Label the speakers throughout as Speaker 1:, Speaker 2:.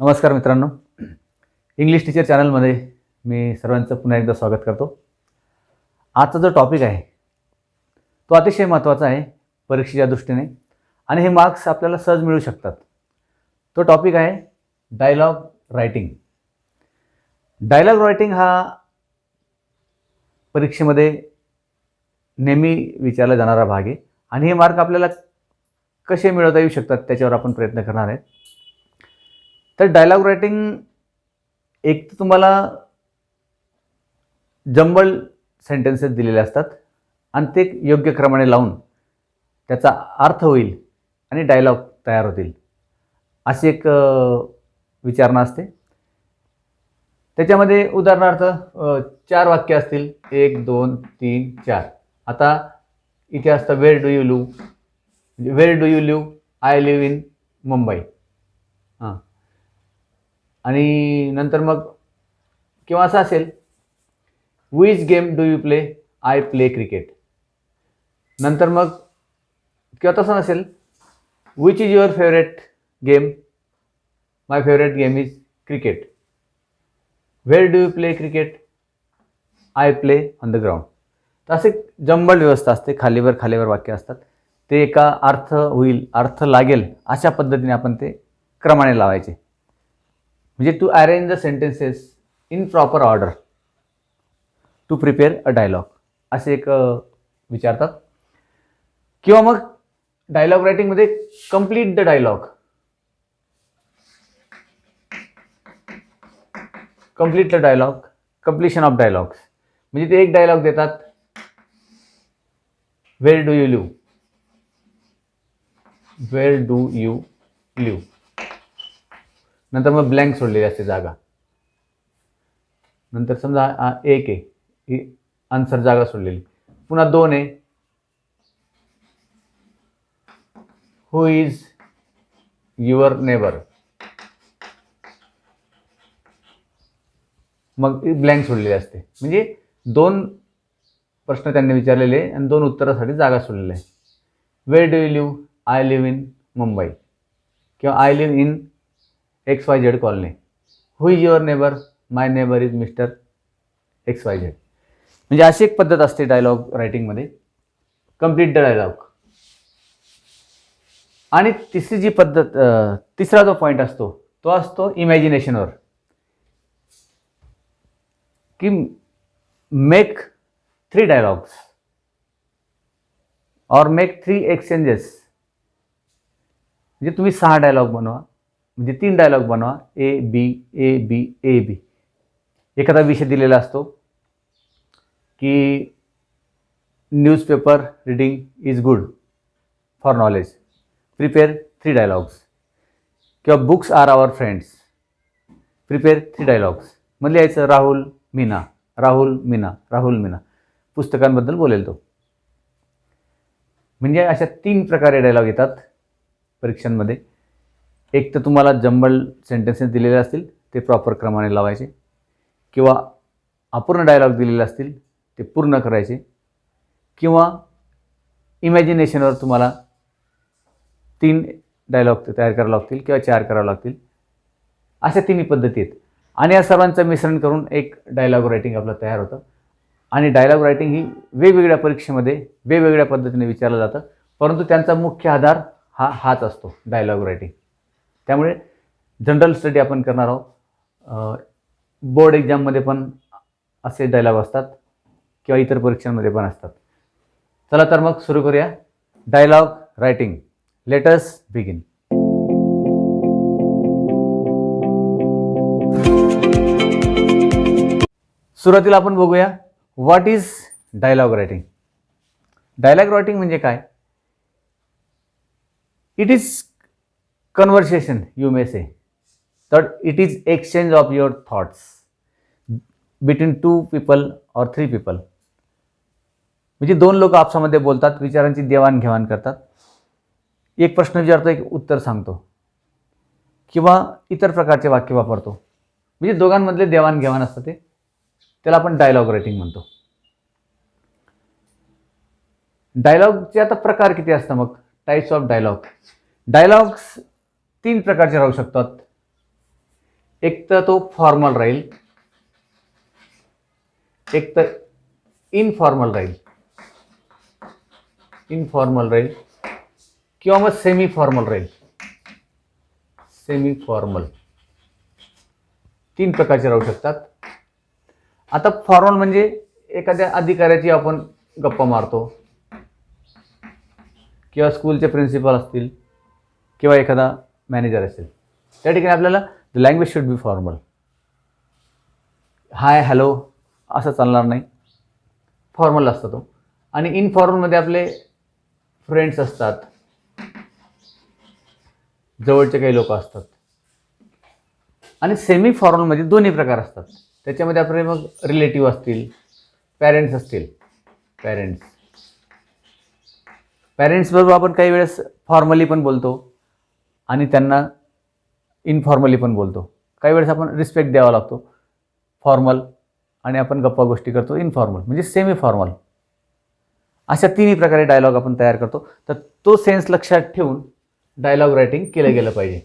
Speaker 1: नमस्कार मित्रांनो, English teacher चॅनलमध्ये मी सर्वांचं पुन्हा एकदा स्वागत करतो. आजचा जो टॉपिक आहे तो अतिशय महत्त्वाचा आहे परीक्षेच्या दृष्टीने आणि हे मार्क्स आपल्याला सहज मिळू शकतात. तो टॉपिक आहे डायलॉग रायटिंग. डायलॉग रायटिंग हा परीक्षेमध्ये नेहमी विचारला जाणारा भाग आहे आणि हे मार्क आपल्याला कसे मिळवता येऊ शकतात त्याच्यावर आपण प्रयत्न करणार आहेत. तर डायलॉग रायटिंग एक तर तुम्हाला जंबल सेंटेन्सेस दिलेले असतात आणि ते योग्य क्रमाने लावून त्याचा अर्थ होईल आणि डायलॉग तयार होतील अशी एक विचारणा असते. त्याच्यामध्ये उदाहरणार्थ 4 वाक्य असतील, 1 2 3 4. आता इथे असतं where do you live, where do you live, I live in Mumbai. हां, आणि नंतर मग किंवा असं असेल which game do you play, I play cricket. नंतर मग किंवा तसं नसेल which is your favourite game, my favourite game is cricket. Where do you play cricket, I play on the ground. तर असे जंबल व्यवस्था असते, खालीवर वाक्य असतात. ते एका अर्थ होईल, अर्थ लागेल अशा पद्धतीने आपण ते क्रमाने लावायचे. म्हणजे to arrange the sentences in proper order to prepare a dialogue असे एक विचारतात. किंवा मग डायलॉग रायटिंगमध्ये complete the dialogue, complete the dialogue, completion of dialogues. म्हणजे ते एक डायलॉग देतात, where do you live, where do you live. नंतर मग ब्लँक सोडलेली असते जागा. नंतर समजा 1 आहे, ही आन्सर जागा सोडलेली. पुन्हा 2 आहे, हु इज युअर नेबर. मग ब्लँक सोडलेली असते. म्हणजे 2 प्रश्न त्यांनी विचारलेले आणि 2 उत्तरासाठी जागा सोडलेली आहे. Where do you live, I live in Mumbai किंवा I live in XYZ colony. Who is your neighbour, my neighbour is mister XYZ. म्हणजे अशी एक पद्धत असते डायलॉग रायटिंगमध्ये, कंप्लीट द डायलॉग. आणि तिसरी जी पद्धत, तिसरा जो पॉईंट असतो तो असतो इमॅजिनेशनवर, की मेक 3 डायलॉग्स और मेक 3 एक्सचेंजेस. म्हणजे तुम्ही 6 डायलॉग बनवा, म्हणजे 3 डायलॉग बनवा, A B A B A B. एखादा विषय दिलेला असतो की newspaper reading is good for knowledge, prepare 3 dialogues. किंवा बुक्स आर आवर फ्रेंड्स, प्रिपेअर 3 डायलॉग्स. मग लिहायचं राहुल मीना, राहुल मीना, राहुल मीना. पुस्तकांबद्दल बोलेल तो. म्हणजे अशा 3 प्रकारे डायलॉग येतात परीक्षांमध्ये. एक तर तुम्हाला जंबल सेंटेन्सेस दिलेले असतील ते प्रॉपर क्रमाने लावायचे, किंवा अपूर्ण डायलॉग दिलेले असतील ते पूर्ण करायचे, किंवा इमॅजिनेशनवर तुम्हाला 3 डायलॉग तयार करावे लागतील किंवा 4 करावे लागतील. अशा 3 पद्धती आहेत आणि या सर्वांचं मिश्रण करून एक डायलॉग रायटिंग आपलं तयार होतं. आणि डायलॉग रायटिंग ही वेगवेगळ्या परीक्षेमध्ये वेगवेगळ्या पद्धतीने विचारलं जातं, परंतु त्यांचा मुख्य आधार हाच असतो, डायलॉग रायटिंग. त्यामुळे जनरल स्टडी आपण करणार आहोत. बोर्ड एक्झाममध्ये पण असे डायलॉग असतात किंवा इतर परीक्षांमध्ये पण असतात. चला तर मग सुरू करूया dialogue writing. Let us begin. सुरुवातीला आपण बघूया what is dialogue writing. Dialogue writing म्हणजे काय? It is conversation, you may say that it is exchange of your thoughts between 2 people or 3 people. म्हणजे 2 लोक आपसामध्ये बोलतात, विचारांची देवाणघेवाण करतात. एक प्रश्न विचारतो, एक उत्तर सांगतो, किंवा इतर प्रकारचे वाक्य वापरतो. म्हणजे दोघांमधले देवाणघेवाण असतं ते, त्याला आपण डायलॉग रायटिंग म्हणतो. डायलॉगचे आता प्रकार किती असतात? मग टाइप्स ऑफ डायलॉग. डायलॉग्स 3 प्रकारचे राहू शकतात. एक तर तो फॉर्मल राहील, एक तर इनफॉर्मल राहील, किंवा मग सेमी फॉर्मल राहील. सेमी फॉर्मल 3 प्रकारचे राहू शकतात. आता फॉर्मल म्हणजे एखाद्या अधिकाऱ्याची आपण गप्पा मारतो, किंवा स्कूलचे प्रिन्सिपल असतील, किंवा एखादा मॅनेजर असेल. त्या ठिकाणी आपल्याला the language should be formal. Hi hello असं चालणार नाही, फॉर्मल असतो तो. आणि इनफॉर्मलमध्ये आपले फ्रेंड्स असतात, जवळचे काही लोक असतात. आणि सेमी फॉर्मलमध्ये दोन्ही प्रकार असतात. त्याच्यामध्ये आपले मग रिलेटिव्ह असतील, पॅरेंट्स असतील. पॅरेंट्सबरोबर आपण काही वेळेस फॉर्मली पण बोलतो आणि त्यांना इनफॉर्मली पण बोलतो. काही वेळेस आपण रिस्पेक्ट द्यावा लागतो फॉर्मल, आणि आपण गप्पा गोष्टी करतो इनफॉर्मल म्हणजे सेमी फॉर्मल. अशा तिन्ही प्रकारे डायलॉग आपण तयार करतो. तर तो सेन्स लक्षात ठेवून डायलॉग रायटिंग केलं गेलं पाहिजे.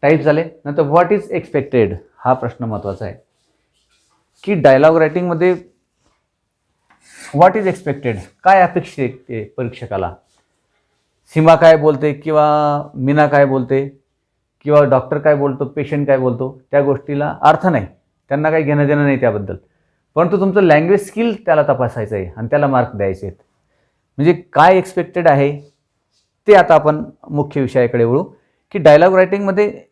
Speaker 1: टाईप झाले. नंतर व्हॉट इज एक्सपेक्टेड हा प्रश्न महत्त्वाचा आहे, की डायलॉग रायटिंगमध्ये व्हॉट इज एक्सपेक्टेड, काय अपेक्षित आहे परीक्षकाला. सीमा काय बोलते, किंवा मीना काय बोलते, किंवा डॉक्टर काय बोलतो, पेशंट काय बोलतो, त्या गोष्टीला अर्थ नाही, त्यांना काही घेणं देणं नाही त्याबद्दल. परंतु तुमचं लँग्वेज स्किल त्याला तपासायचं आहे आणि त्याला मार्क द्यायचे आहेत. म्हणजे काय एक्सपेक्टेड आहे ते आता आपण मुख्य विषयाकडे वळू, की डायलॉग रायटिंगमध्ये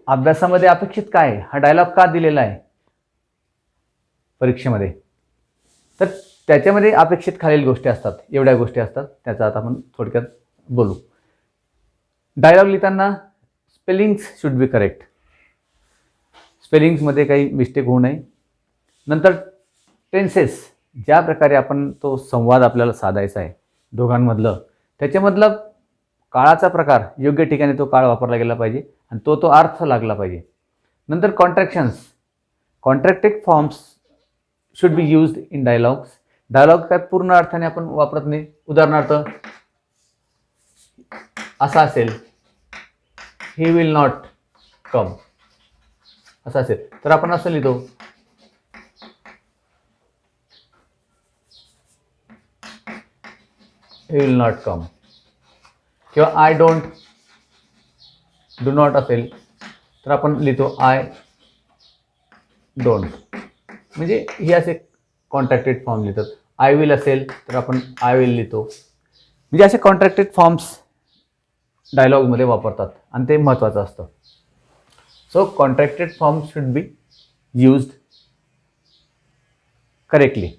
Speaker 1: अभ्यासामध्ये अपेक्षित काय आहे, हा डायलॉग का दिलेला आहे परीक्षेमध्ये. तर त्याच्यामध्ये अपेक्षित खालील गोष्टी असतात, एवढ्या गोष्टी असतात. त्याचा आता आपण थोडक्यात बोलू. डायलॉग लिहिताना स्पेलिंग्स शुड बी करेक्ट, स्पेलिंग्समध्ये काही मिस्टेक होऊ नये. नंतर टेन्सेस, ज्या प्रकारे आपण तो संवाद आपल्याला साधायचा आहे दोघांमधलं, त्याच्यामधलं काळाचा प्रकार, योग्य ठिकाणी तो काळ वापरला गेला पाहिजे आणि तो अर्थ लागला पाहिजे. नंतर contractions, contracted forms should be used in dialogues. Dialogue काय पूर्ण अर्थाने आपण वापरत नाही. उदाहरणार्थ असा असेल, ही विल नॉट कम, असं असेल तर आपण असं लिहितो, ही विल नॉट कम. किंवा आय डोंट, डू नॉट असेल तर आपण लिहितो आय डोंट. म्हणजे हे असे कॉन्ट्रॅक्टेड फॉर्म लिहितात. आय विल असेल तर आपण आय विल लिहितो. म्हणजे असे कॉन्ट्रॅक्टेड फॉर्म्स डायलॉगमध्ये वापरतात आणि ते महत्त्वाचं असतं. So contracted forms should be used correctly.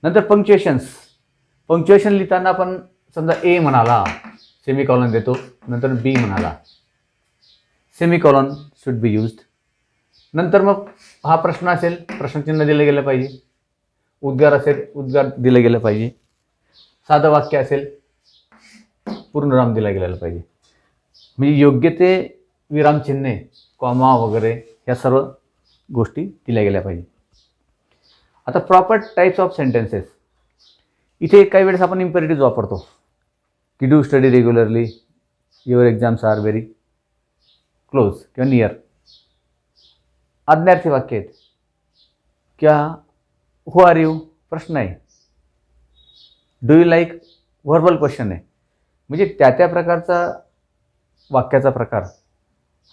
Speaker 1: नंतर पंक्च्युएशन लिहिताना आपण समजा ए म्हणाला, सेमिकॉलन देतो, नंतर बी म्हणाला, सेमिकॉलन शुड बी यूज्ड. नंतर मग हा प्रश्न असेल, प्रश्नचिन्ह दिलं गेलं पाहिजे. उद्गार असेल, उद्गार दिलं गेलं पाहिजे. साधं वाक्य असेल, पूर्णविराम दिला गेलेला पाहिजे. म्हणजे योग्य ते विरामचिन्हे, कॉमा वगैरे या सर्व गोष्टी दिल्या गेल्या पाहिजे. आता प्रॉपर टाईप्स ऑफ सेंटेन्सेस. इथे काही वेळेस आपण इम्पेरेटिव्ह वापरतो, की do study regularly, your exams are very close किंवा नियर. आज्ञार्थी वाक्य आहेत, किंवा हू आर यू प्रश्न आहे, do you like verbal question आहे. म्हणजे त्या प्रकारचा वाक्याचा प्रकार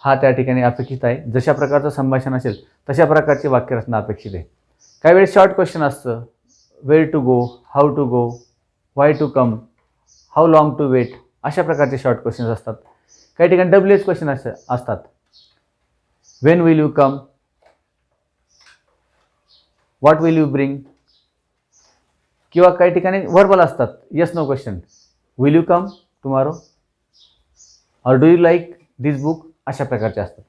Speaker 1: हा त्या ठिकाणी अपेक्षित आहे. जशा प्रकारचं संभाषण असेल तशा प्रकारची वाक्यरचना अपेक्षित आहे. काही वेळेस शॉर्ट क्वेश्चन असतं, where to go, how to go, why to come, how long to wait, अशा प्रकारचे शॉर्ट क्वेश्चन्स असतात. काही ठिकाणी WH क्वेश्चन असतात, when will you come, what will you bring. किंवा काही ठिकाणी व्हर्बल असतात, yes no question, will you come tomorrow, or do you like this book, अशा प्रकारचे असतात.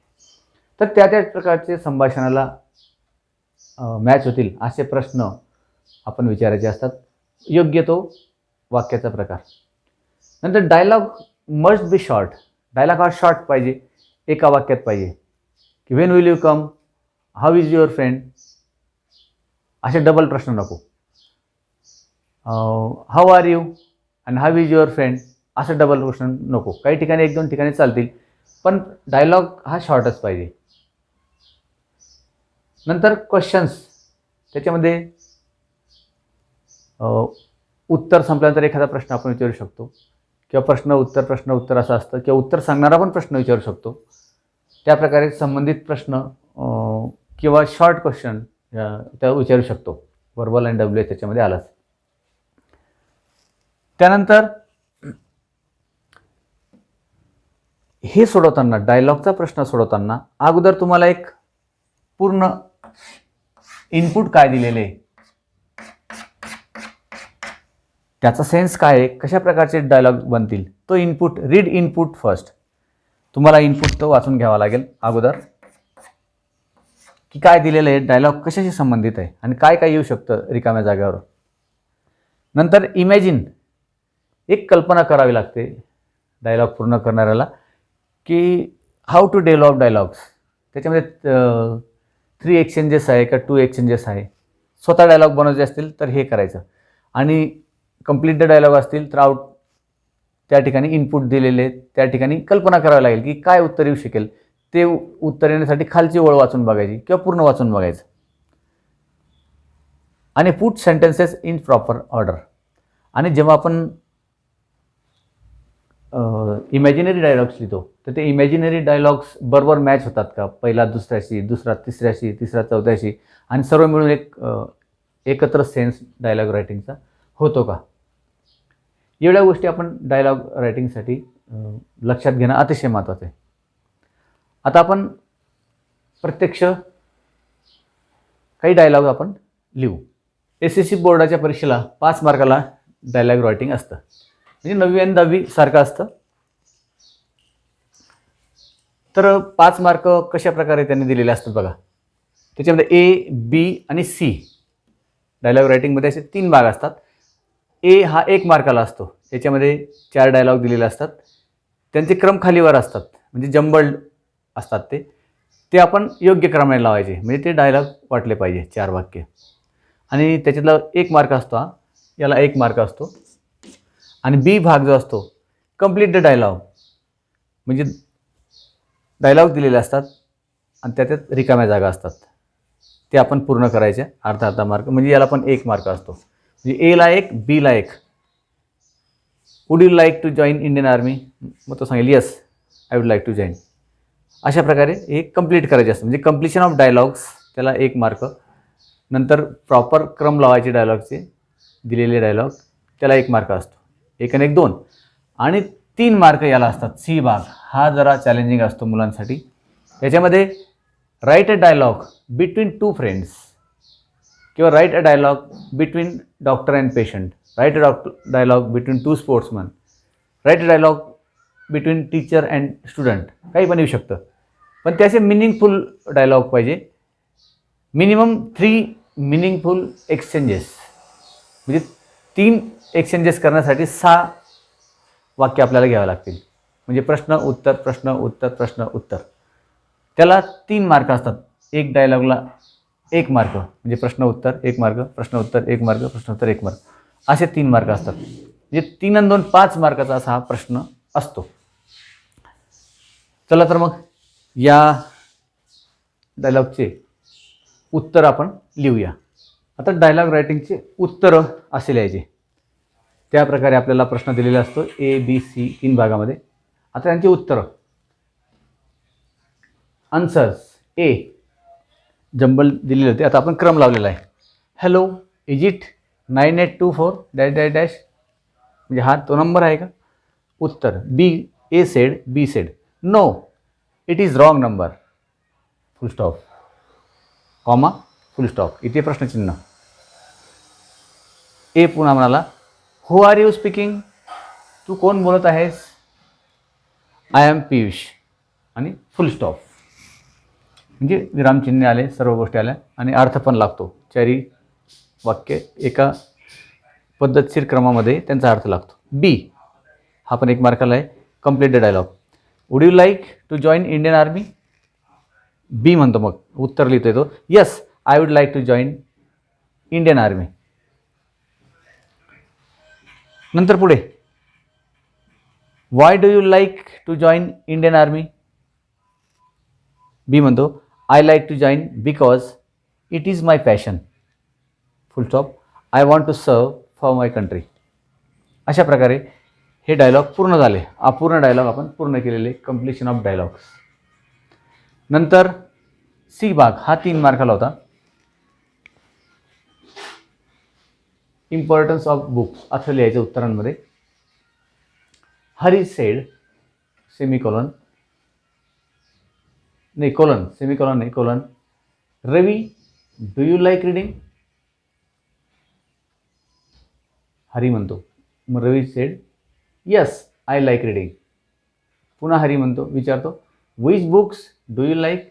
Speaker 1: तर त्या प्रकारचे संभाषणाला मॅच होतील असे प्रश्न आपण विचारायचे असतात. योग्य तो वाक्याचा प्रकार. नंतर dialogue must be short. Dialogue हा शॉर्ट पाहिजे, एका वाक्यात पाहिजे. की when will you come, how is your friend, असे डबल प्रश्न नको. हाऊ आर यू आणि हाऊ इज युअर फ्रेंड असं डबल प्रश्न नको. काही ठिकाणी 1-2 ठिकाणी चालतील, पण डायलॉग हा शॉर्टच पाहिजे. नंतर क्वेश्चन्स, त्याच्यामध्ये उत्तर संपल्यानंतर एखादा प्रश्न आपण विचारू शकतो, किंवा प्रश्न उत्तर असं असतं, किंवा उत्तर सांगणारा पण प्रश्न विचारू शकतो. त्याप्रकारे संबंधित प्रश्न किंवा शॉर्ट क्वेश्चन त्या विचारू शकतो. वर्बल आणि WH त्याच्यामध्ये आलाच. त्यानंतर हे सोडवताना, डायलॉगचा प्रश्न सोडवताना अगोदर तुम्हाला एक पूर्ण इनपुट काय दिलेले आहे, त्याचा सेन्स काय आहे, कशा प्रकारचे डायलॉग बनतील, तो इनपुट, रीड इनपुट फर्स्ट. तुम्हाला इनपुट तो वाचून घ्यावा लागेल अगोदर, की काय दिलेलं आहे, डायलॉग कशाशी संबंधित आहे आणि काय काय येऊ शकतं रिकाम्या जागेवर. नंतर इमॅजिन, एक कल्पना करावी लागते डायलॉग पूर्ण करणाऱ्याला, की हाऊ टू डेव्हलप डायलॉग्स. त्याच्यामध्ये 3 एक्सचेंजेस आहे का 2 एक्सचेंजेस आहे. स्वतः डायलॉग बनवायचे असतील तर हे करायचं, आणि कंप्लीट द डायलॉग असतील तर त्या ठिकाणी इनपुट दिलेले, त्या ठिकाणी कल्पना करावी लागेल की काय उत्तर येऊ शकेल. ते उत्तर येण्यासाठी खालची ओळ वाचून बघायची किंवा पूर्ण वाचून बघायचं. आणि put sentences in proper order. आणि जेव्हा आपण इमॅजिनरी डायलॉग्स लिहितो तर ते इमॅजिनरी डायलॉग्स बरोबर मॅच होतात का, पहिला दुसऱ्याशी, दुसरा तिसऱ्याशी, तिसरा चौथ्याशी, आणि सर्व मिळून एकत्र सेन्स डायलॉग रायटिंगचा होतो का. एवढ्या गोष्टी आपण डायलॉग रायटिंगसाठी लक्षात घेणं अतिशय महत्त्वाचं आहे. आता आपण प्रत्यक्ष काही डायलॉग आपण लिहू. SSC बोर्डाच्या परीक्षेला 5 मार्काला डायलॉग रायटिंग असतं, म्हणजे 9वी आणि 10वी सारखं असतं. तर 5 मार्क कशा प्रकारे त्यांनी दिलेले असतात बघा. त्याच्यामध्ये A, B आणि C डायलॉग रायटिंगमध्ये असे 3 भाग असतात. A हा 1 मार्काला असतो. याच्यामध्ये 4 डायलॉग दिलेले असतात. त्यांचे क्रम खालीवर असतात, म्हणजे जंबल्ड असतात. ते आपण योग्य क्रमाने लावायचे, म्हणजे ते डायलॉग वाटले पाहिजे 4 वाक्य. आणि त्याच्यातला 1 मार्क असतो, याला 1 मार्क असतो. आणि B भाग जो असतो, कंप्लीट द डायलॉग, म्हणजे डायलॉग दिलेले असतात आणि त्याच्यात रिकाम्या जागा असतात, ते आपण पूर्ण करायचे अर्धा मार्क, म्हणजे याला पण 1 मार्क असतो. म्हणजे A ला 1, B ला 1. Would you like to join Indian army, मग तो सांगेल yes I would like to join. अशा प्रकारे हे कंप्लीट करायचे असतं, म्हणजे कंप्लिशन ऑफ डायलॉग्स, त्याला 1 मार्क. नंतर प्रॉपर क्रम लावायचे डायलॉगचे, दिलेले डायलॉग, त्याला 1 मार्क असतो. 1 आणि 1 2. आणि 3 मार्क याला असतात. C भाग हा जरा चॅलेंजिंग असतो मुलांसाठी. याच्यामध्ये write a dialogue between 2 friends, किंवा write a dialogue between doctor and patient, write a dialogue between 2 sportsman, write a dialogue between teacher and student, काही पण येऊ शकतं. पण त्याचे मिनिंगफुल डायलॉग पाहिजे. मिनिमम 3 मिनिंगफुल एक्सचेंजेस, म्हणजे 3 एक्सचेंजेस करण्यासाठी 6 वाक्य आपल्याला घ्यावं लागतील. म्हणजे प्रश्न उत्तर, प्रश्न उत्तर, प्रश्न उत्तर. त्याला 3 मार्क असतात. एक डायलॉगला 1 मार्क, म्हणजे प्रश्न उत्तर 1 मार्क, प्रश्न उत्तर 1 मार्क, प्रश्न उत्तर 1 मार्क, असे 3 मार्क असतात. म्हणजे 3 आणि 2 5 मार्काचा असा हा प्रश्न असतो. चला तर मग या डायलॉगचे उत्तर आपण लिहूया. आता डायलॉग रायटिंगचे उत्तर असे लिहायचे. त्या प्रकारे आपल्याला प्रश्न दिलेला असतो A, B, C 3 भागामध्ये. आता त्यांची उत्तरं. आन्सर्स A जंबल दिलेले होते, आता आपण क्रम लावलेला आहे. Hello, is it 9824 dash dash dash, म्हणजे हा तो नंबर आहे का. उत्तर B, A said, B said no it is wrong number, full stop, comma, full stop, इथे प्रश्नचिन्ह. A पुन्हा म्हणाला, हू आर यू स्पीकिंग, तू कोण बोलत आहेस. आय एम पियुष, आणि फुल स्टॉप, म्हणजे विरामचिन्हे आले, सर्व गोष्टी आल्या, आणि अर्थ पण लागतो. 4 वाक्य एका पद्धतशीर क्रमामध्ये त्यांचा अर्थ लागतो. B हा पण 1 मार्काला आहे. Complete the dialogue. Would you like to join Indian army. B म्हणतो, मग उत्तर लिहितो तो, yes I would like to join Indian army. नंतर पुढे, why do you like to join Indian army. B म्हणतो, I like to join because it is my passion, full stop, I want to serve for my country. अशा प्रकारे हे dialogue पूर्ण झाले. अपूर्ण dialogue आपण पूर्ण केलेले, कम्प्लिशन ऑफ डायलॉग्स. नंतर सी भाग हा 3 मार्काला होता. इम्पॉर्टन्स ऑफ बुक्स असं लिहायचं उत्तरांमध्ये. हरी सेड सेमिकोलन, नाही कोलन, सेमिकोलन नाही colon, Ravi do you like reading. Hari म्हणतो, मग Ravi said yes I like reading. पुन्हा हरी म्हणतो, विचारतो which books do you like.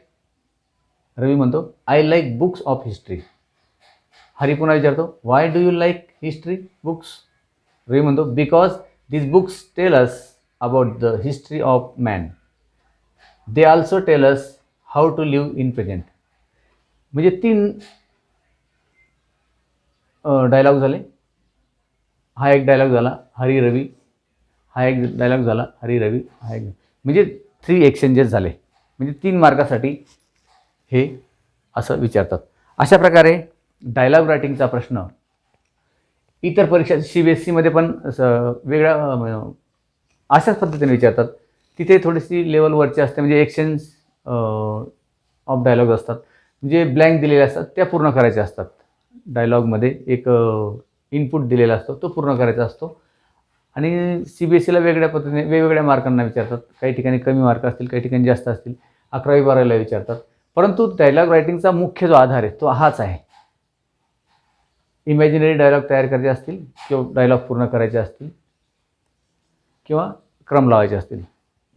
Speaker 1: Ravi म्हणतो I like books of history. Hari पुन्हा विचारतो why do you like history books. Ravi म्हणतो because these books tell us about the history of man. They also tell us how to live in present. म्हणजे 3 dialogue झाले. हा एक dialogue झाला हरी रवी, हा एक डायलॉग झाला हरी रवी, हा एक, म्हणजे 3 एक्सचेंजेस झाले. म्हणजे 3 मार्कासाठी हे असं विचारतात. अशा प्रकारे डायलॉग रायटिंगचा प्रश्न इतर परीक्षा CBSEमध्ये पण वेगळ्या अशाच पद्धतीने विचारतात. तिथे थोडीशी लेवलवरची असते, म्हणजे एक्सचेंज ऑफ डायलॉग असतात, म्हणजे ब्लँक दिलेले असतात त्या पूर्ण करायच्या असतात. डायलॉगमध्ये एक इनपुट दिलेला असतो तो पूर्ण करायचा असतो. आणि CBSEला वेगळ्या पद्धतीने वेगवेगळ्या मार्कांना विचारतात. काही ठिकाणी कमी मार्क असतील, काही ठिकाणी जास्त असतील. 11वी 12वीला विचारतात. परंतु डायलॉग रायटिंगचा मुख्य जो आधार आहे तो हाच आहे. इमॅजिनरी डायलॉग तयार करायचे असतील किंवा डायलॉग पूर्ण करायचे असतील किंवा क्रम लावायचे असतील,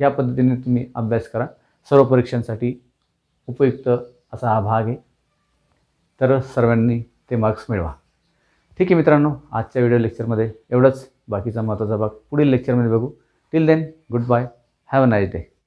Speaker 1: या पद्धतीने तुम्ही अभ्यास करा. सर्व परीक्षांसाठी उपयुक्त असा हा भाग आहे. तर सर्वांनी ते मार्क्स मिळवा. ठीक आहे मित्रांनो, आजच्या व्हिडिओ लेक्चरमध्ये एवढंच. बाकीचा महत्त्वाचा भाग पुढील लेक्चरमध्ये बघू. Till then goodbye, have a nice day.